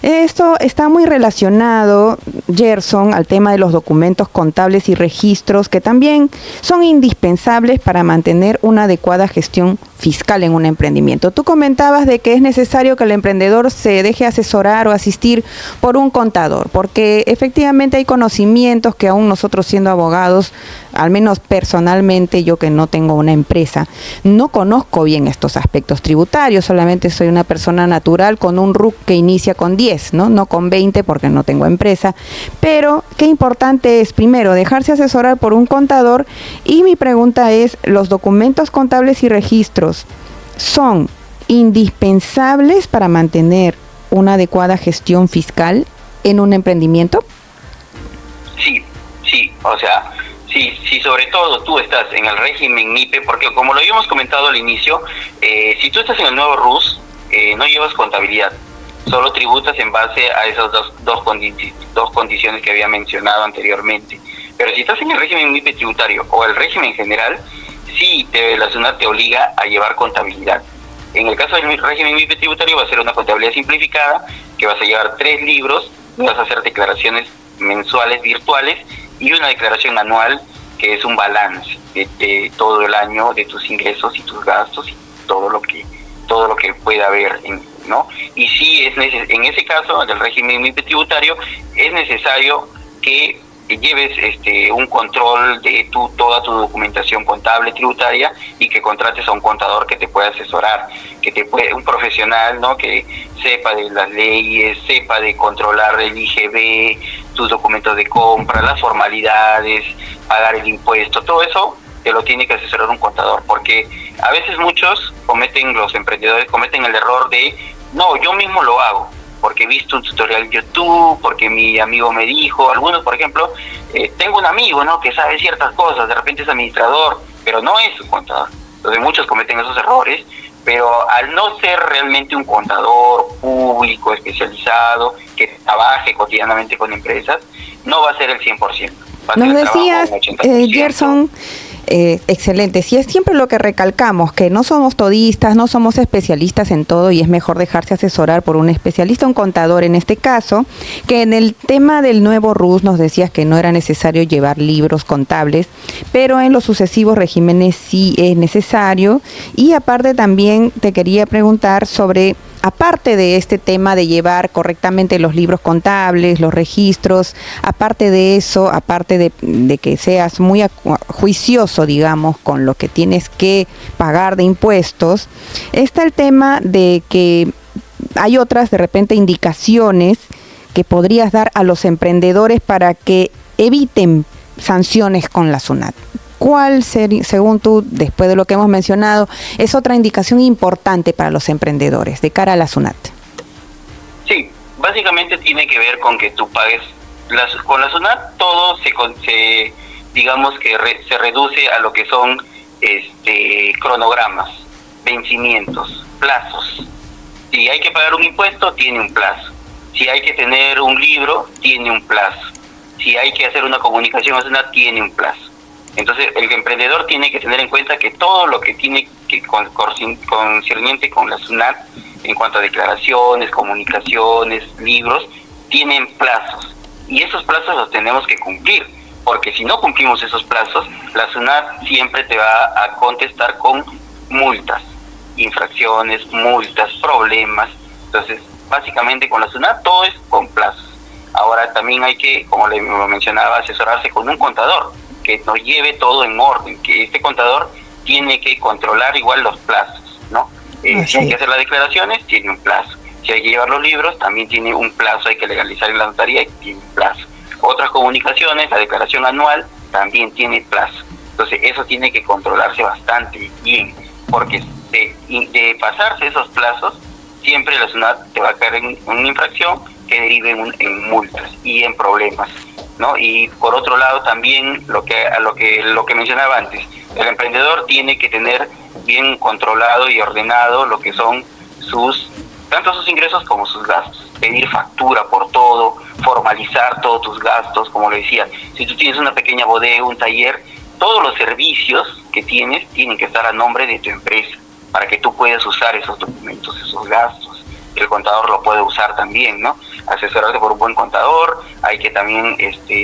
Esto está muy relacionado, Gerson, al tema de los documentos contables y registros, que también son indispensables para mantener una adecuada gestión fiscal en un emprendimiento. Tú comentabas de que es necesario que el emprendedor se deje asesorar o asistir por un contador, porque efectivamente hay conocimientos que aún nosotros siendo abogados, al menos personalmente, yo que no tengo una empresa, no conozco bien estos aspectos tributarios, solamente soy una persona natural con un RUC que inicia con 10, no con 20 porque no tengo empresa, pero qué importante es primero dejarse asesorar por un contador. Y mi pregunta es, ¿los documentos contables y registros son indispensables para mantener una adecuada gestión fiscal en un emprendimiento? Sí, o sea, si sobre todo tú estás en el régimen MIPE, porque como lo habíamos comentado al inicio, si tú estás en el nuevo RUS, no llevas contabilidad, solo tributas en base a esas dos condiciones que había mencionado anteriormente. Pero si estás en el régimen MIPE tributario o el régimen general, sí, la SUNAT te obliga a llevar contabilidad. En el caso del régimen MIPE tributario va a ser una contabilidad simplificada, que vas a llevar 3 libros, vas a hacer declaraciones mensuales virtuales y una declaración anual, que es un balance de todo el año, de tus ingresos y tus gastos y todo lo que pueda haber, ¿no? Y sí, en ese caso, del régimen MIPE tributario, es necesario que lleves un control de toda tu documentación contable tributaria y que contrates a un contador que te pueda asesorar, un profesional, ¿no?, que sepa de las leyes, sepa de controlar el IGB, tus documentos de compra, las formalidades, pagar el impuesto, todo eso te lo tiene que asesorar un contador, porque a veces los emprendedores cometen el error de, no, yo mismo lo hago. porque he visto un tutorial en YouTube, porque mi amigo me dijo. Algunos, por ejemplo, tengo un amigo, ¿no?, que sabe ciertas cosas, de repente es administrador, pero no es un contador. Entonces muchos cometen esos errores, pero al no ser realmente un contador público, especializado, que trabaje cotidianamente con empresas, no va a ser el 100%. Nos decías, Gerson, excelente. Si es siempre lo que recalcamos, que no somos todistas, no somos especialistas en todo y es mejor dejarse asesorar por un especialista, un contador en este caso, que en el tema del nuevo RUS nos decías que no era necesario llevar libros contables, pero en los sucesivos regímenes sí es necesario. Y aparte también te quería preguntar sobre, aparte de este tema de llevar correctamente los libros contables, los registros, aparte de eso, aparte de que seas muy juicioso, digamos, con lo que tienes que pagar de impuestos, está el tema de que hay otras, de repente, indicaciones que podrías dar a los emprendedores para que eviten sanciones con la SUNAT. ¿Cuál, según tú, después de lo que hemos mencionado, es otra indicación importante para los emprendedores de cara a la SUNAT? Sí, básicamente tiene que ver con que tú pagues. Con la SUNAT todo digamos que se reduce a lo que son cronogramas, vencimientos, plazos. Si hay que pagar un impuesto, tiene un plazo. Si hay que tener un libro, tiene un plazo. Si hay que hacer una comunicación a SUNAT, tiene un plazo. Entonces, el emprendedor tiene que tener en cuenta que todo lo que tiene que concerniente con la SUNAT, en cuanto a declaraciones, comunicaciones, libros, tienen plazos. Y esos plazos los tenemos que cumplir, porque si no cumplimos esos plazos, la SUNAT siempre te va a contestar con multas, infracciones, multas, problemas. Entonces, básicamente con la SUNAT todo es con plazos. Ahora también hay que, como le mencionaba, asesorarse con un contador que nos lleve todo en orden, que este contador tiene que controlar igual los plazos, ¿no? Si hay que hacer las declaraciones, tiene un plazo. Si hay que llevar los libros, también tiene un plazo, hay que legalizar en la notaría, tiene un plazo. Otras comunicaciones, la declaración anual, también tiene plazo. Entonces, eso tiene que controlarse bastante bien, porque de pasarse esos plazos, siempre la SUNAT te va a caer en una infracción que derive en multas y en problemas, ¿no? Y por otro lado también lo que mencionaba antes, el emprendedor tiene que tener bien controlado y ordenado lo que son tanto sus ingresos como sus gastos, pedir factura por todo, formalizar todos tus gastos, como le decía. Si tú tienes una pequeña bodega, un taller, todos los servicios que tienes tienen que estar a nombre de tu empresa para que tú puedas usar esos documentos, esos gastos. El contador lo puede usar también, ¿no? Asesorarse por un buen contador, hay que también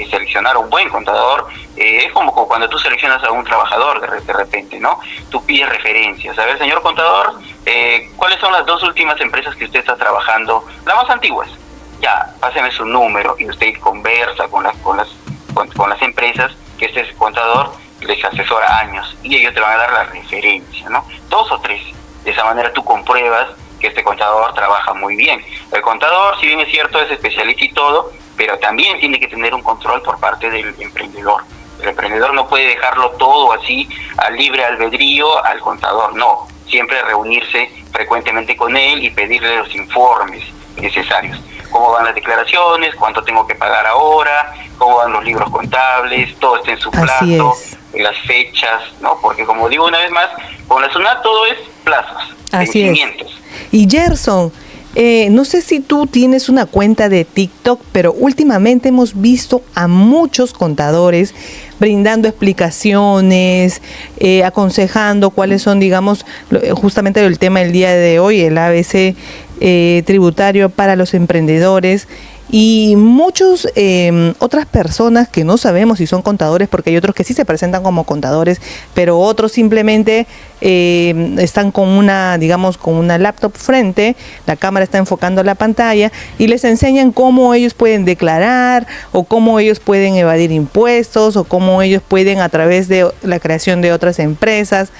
seleccionar un buen contador. Es como cuando tú seleccionas a un trabajador de repente, ¿no? Tú pides referencias. A ver, señor contador, ¿cuáles son las 2 últimas empresas que usted está trabajando? Las más antiguas. Ya, páseme su número y usted conversa con las empresas que este contador les asesora años y ellos te van a dar la referencia, ¿no? 2 o 3. De esa manera tú compruebas que este contador trabaja muy bien. El contador, si bien es cierto, es especialista y todo, pero también tiene que tener un control por parte del emprendedor. El emprendedor no puede dejarlo todo así a libre albedrío al contador, no. Siempre reunirse frecuentemente con él y pedirle los informes necesarios. Cómo van las declaraciones, cuánto tengo que pagar ahora, cómo van los libros contables, todo está en su plazo, las fechas, ¿no? Porque como digo una vez más, con la SUNAT todo es plazos, vencimientos. Y Gerson, no sé si tú tienes una cuenta de TikTok, pero últimamente hemos visto a muchos contadores brindando explicaciones, aconsejando cuáles son, digamos, justamente el tema del día de hoy, el ABC tributario para los emprendedores. Y muchos otras personas que no sabemos si son contadores, porque hay otros que sí se presentan como contadores, pero otros simplemente están con una laptop frente, la cámara está enfocando la pantalla y les enseñan cómo ellos pueden declarar o cómo ellos pueden evadir impuestos o cómo ellos pueden, a través de la creación de otras empresas,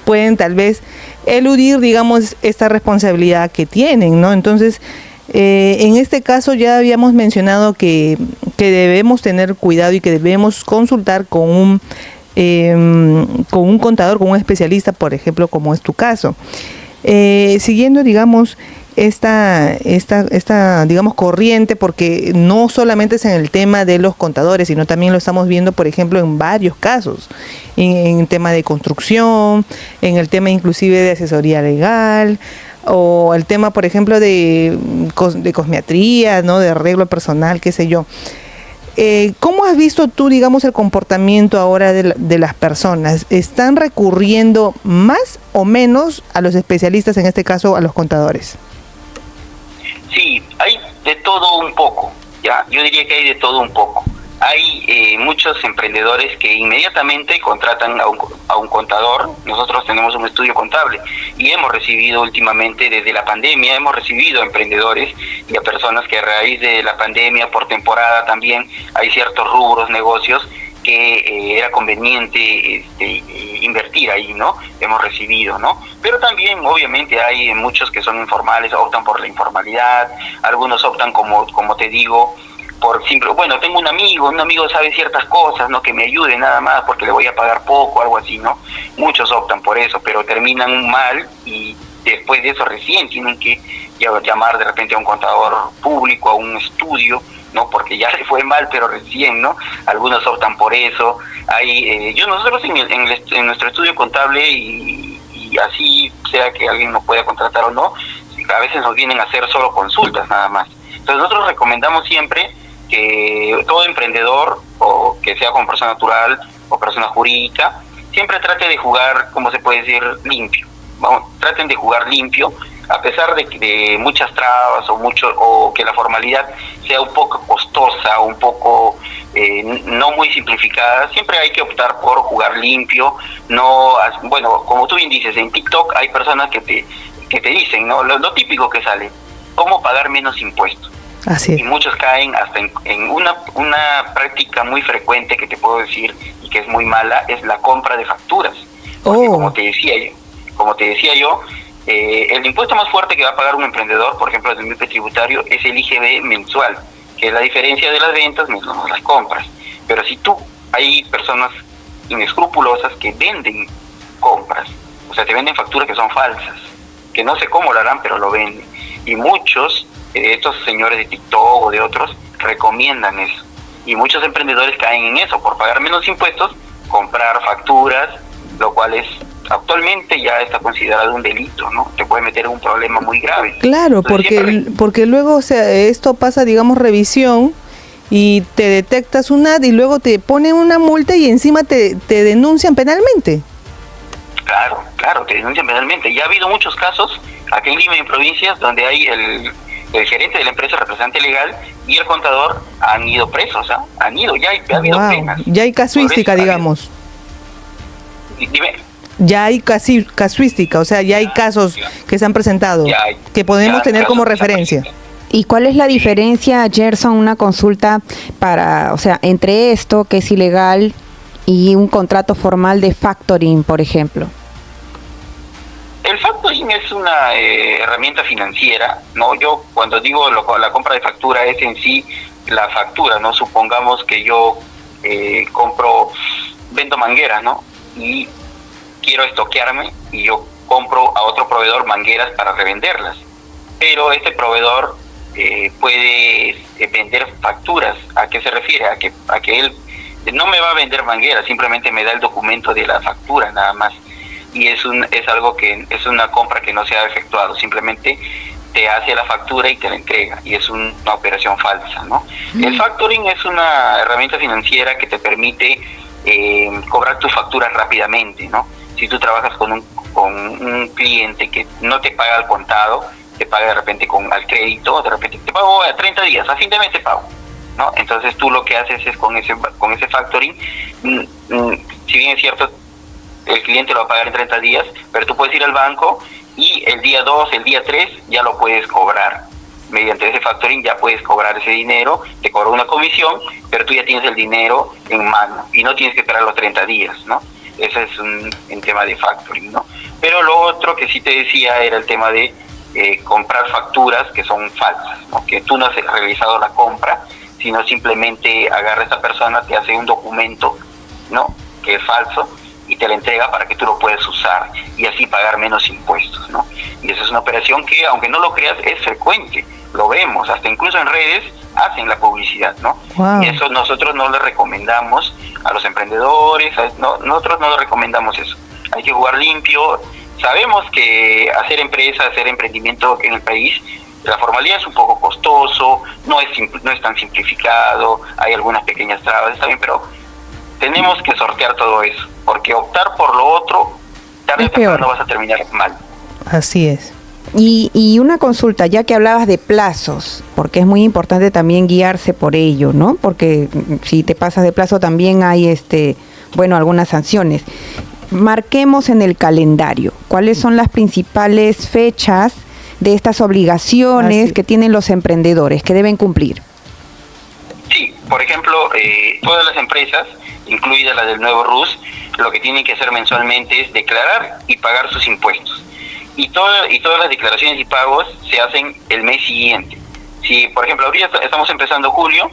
pueden tal vez eludir, digamos, esta responsabilidad que tienen, ¿no? Entonces, en este caso ya habíamos mencionado que debemos tener cuidado y que debemos consultar con un contador, con un especialista, por ejemplo, como es tu caso. Siguiendo, digamos, digamos, corriente, porque no solamente es en el tema de los contadores, sino también lo estamos viendo, por ejemplo, en varios casos, en el tema de construcción, en el tema inclusive de asesoría legal, o el tema, por ejemplo, de cosmetría, ¿no? De arreglo personal, qué sé yo. ¿Cómo has visto tú, digamos, el comportamiento ahora de las personas? ¿Están recurriendo más o menos a los especialistas, en este caso a los contadores? Sí, hay de todo un poco, ¿ya? Yo diría que hay de todo un poco. Hay muchos emprendedores que inmediatamente contratan a un contador. Nosotros tenemos un estudio contable y hemos recibido últimamente, desde la pandemia, hemos recibido a emprendedores y a personas que a raíz de la pandemia, por temporada también, hay ciertos rubros, negocios que era conveniente invertir ahí, ¿no? Hemos recibido, ¿no? Pero también, obviamente, hay muchos que son informales, optan por la informalidad, algunos optan, como te digo, por simple, bueno, tengo un amigo sabe ciertas cosas, ¿no? Que me ayude nada más porque le voy a pagar poco, algo así, ¿no? Muchos optan por eso, pero terminan mal y después de eso recién tienen que llamar de repente a un contador público, a un estudio, ¿no? Porque ya se fue mal, pero recién, ¿no? Algunos optan por eso. Nosotros en nuestro estudio contable y así sea que alguien nos pueda contratar o no, a veces nos vienen a hacer solo consultas nada más. Entonces nosotros recomendamos siempre que todo emprendedor, o que sea como persona natural o persona jurídica, siempre trate de jugar, como se puede decir, limpio. Traten de jugar limpio, a pesar de muchas trabas o que la formalidad sea un poco costosa, un poco no muy simplificada. Siempre hay que optar por jugar limpio. Bueno, como tú bien dices, en TikTok hay personas que te dicen, ¿no? Lo típico que sale, cómo pagar menos impuestos. Así es. Y muchos caen hasta en una práctica muy frecuente que te puedo decir y que es muy mala, es la compra de facturas. Porque como te decía yo, el impuesto más fuerte que va a pagar un emprendedor, por ejemplo, del MIPE tributario, es el IGB mensual, que es la diferencia de las ventas menos las compras. Pero si hay personas inescrupulosas que venden compras, o sea, te venden facturas que son falsas, que no sé cómo lo harán, pero lo venden. Y muchos estos señores de TikTok o de otros recomiendan eso. Y muchos emprendedores caen en eso, por pagar menos impuestos, comprar facturas, lo cual actualmente ya está considerado un delito, ¿no? Te puede meter en un problema muy grave. Claro, entonces, porque luego, o sea, esto pasa, digamos, revisión, y te detectas un ad y luego te ponen una multa y encima te denuncian penalmente. Claro, te denuncian penalmente. Ya ha habido muchos casos aquí en Lima y en provincias donde hay el gerente de la empresa, representante legal, y el contador han ido presos, ya ha habido penas. Ya hay casuística, digamos. Dime. Ya hay casuística, o sea, ya hay casos que se han presentado, que podemos tener como referencia. ¿Y cuál es la diferencia, Gerson, una consulta entre esto que es ilegal y un contrato formal de factoring, por ejemplo? El factoring es una herramienta financiera, ¿no? Yo cuando digo la compra de factura es en sí la factura, ¿no? Supongamos que yo vendo mangueras, ¿no? Y quiero estoquearme y yo compro a otro proveedor mangueras para revenderlas. Pero este proveedor puede vender facturas. ¿A qué se refiere? A que él no me va a vender mangueras, simplemente me da el documento de la factura nada más. Y es algo que es una compra que no se ha efectuado, simplemente te hace la factura y te la entrega, y es una operación falsa, ¿no? El factoring es una herramienta financiera que te permite cobrar tus facturas rápidamente, ¿no? Si tú trabajas con un cliente que no te paga al contado, te paga de repente al crédito, de repente te pago a 30 días, a fin de mes te pago, ¿no? Entonces tú lo que haces es con ese factoring, si bien es cierto, el cliente lo va a pagar en 30 días, pero tú puedes ir al banco y el día 2, el día 3 ya lo puedes cobrar. Mediante ese factoring ya puedes cobrar ese dinero, te cobra una comisión, pero tú ya tienes el dinero en mano y no tienes que esperar los 30 días, ¿no? Ese es un tema de factoring, ¿no? Pero lo otro que sí te decía era el tema de comprar facturas que son falsas, ¿no? Que tú no has realizado la compra, sino simplemente agarra a esa persona, te hace un documento, ¿no? Que es falso, y te la entrega para que tú lo puedas usar y así pagar menos impuestos, ¿no? Y eso es una operación que, aunque no lo creas, es frecuente. Lo vemos, hasta incluso en redes hacen la publicidad, ¿no? Wow. Y eso nosotros no le recomendamos a los emprendedores, nosotros no le recomendamos eso. Hay que jugar limpio. Sabemos que hacer empresa, hacer emprendimiento en el país, la formalidad es un poco costoso, no es tan simplificado, hay algunas pequeñas trabas, está bien, pero tenemos que sortear todo eso, porque optar por lo otro, tarde o temprano vas a terminar mal. Así es. Y una consulta, ya que hablabas de plazos, porque es muy importante también guiarse por ello, ¿no? Porque si te pasas de plazo también hay algunas sanciones. Marquemos en el calendario cuáles son las principales fechas de estas obligaciones que tienen los emprendedores, que deben cumplir. Sí, por ejemplo, todas las empresas, incluida la del nuevo RUS, lo que tienen que hacer mensualmente es declarar y pagar sus impuestos. Y todas las declaraciones y pagos se hacen el mes siguiente. Si, por ejemplo, ahorita estamos empezando julio,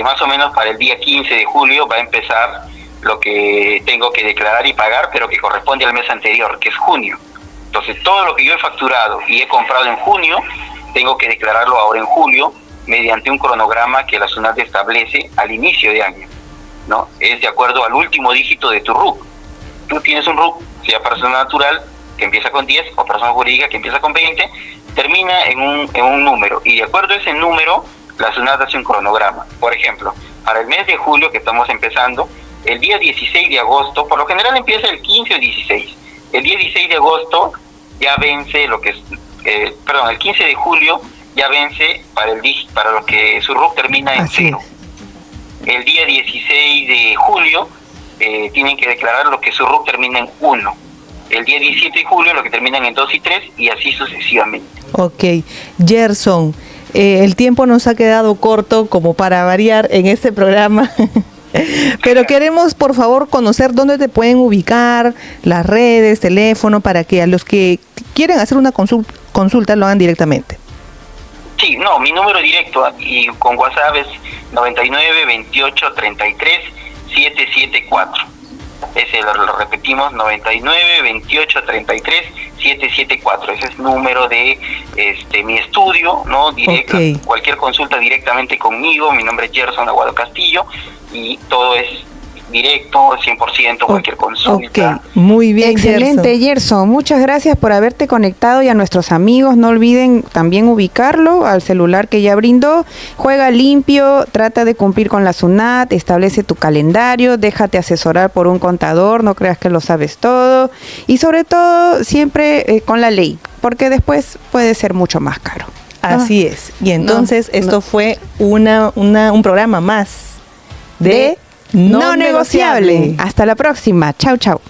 más o menos para el día 15 de julio va a empezar lo que tengo que declarar y pagar, pero que corresponde al mes anterior, que es junio. Entonces, todo lo que yo he facturado y he comprado en junio, tengo que declararlo ahora en julio, mediante un cronograma que la SUNAT establece al inicio de año, ¿no? Es de acuerdo al último dígito de tu RUC. Tú tienes un RUC, sea persona natural, que empieza con 10, o persona jurídica, que empieza con 20, termina en un número, y de acuerdo a ese número, la SUNAT hace un cronograma. Por ejemplo, para el mes de julio, que estamos empezando, el día 16 de agosto, por lo general empieza el 15 o 16, el día 16 de agosto ya vence lo que es, el 15 de julio ya vence para lo que su RUC termina en 0. El día 16 de julio tienen que declarar lo que su RUC termina en 1. El día 17 de julio lo que terminan en 2 y 3, y así sucesivamente. Ok. Gerson, el tiempo nos ha quedado corto como para variar en este programa. Pero queremos, por favor, conocer dónde te pueden ubicar, las redes, teléfono, para que a los que quieren hacer una consulta lo hagan directamente. Sí, no, mi número directo y con WhatsApp es 99 28 33 774. Ese lo repetimos, 99 28 33 774. Ese es el número de mi estudio, ¿no? Directo. Okay. Cualquier consulta directamente conmigo. Mi nombre es Gerson Aguado Castillo y todo es directo, 100%, cualquier consulta. Ok, muy bien. Excelente, Gerson. Muchas gracias por haberte conectado, y a nuestros amigos no olviden también ubicarlo al celular que ya brindó. Juega limpio, trata de cumplir con la SUNAT, establece tu calendario, déjate asesorar por un contador, no creas que lo sabes todo, y sobre todo siempre con la ley, porque después puede ser mucho más caro. Así es. Y entonces esto fue un programa más de No negociable. Hasta la próxima. Chau, chau.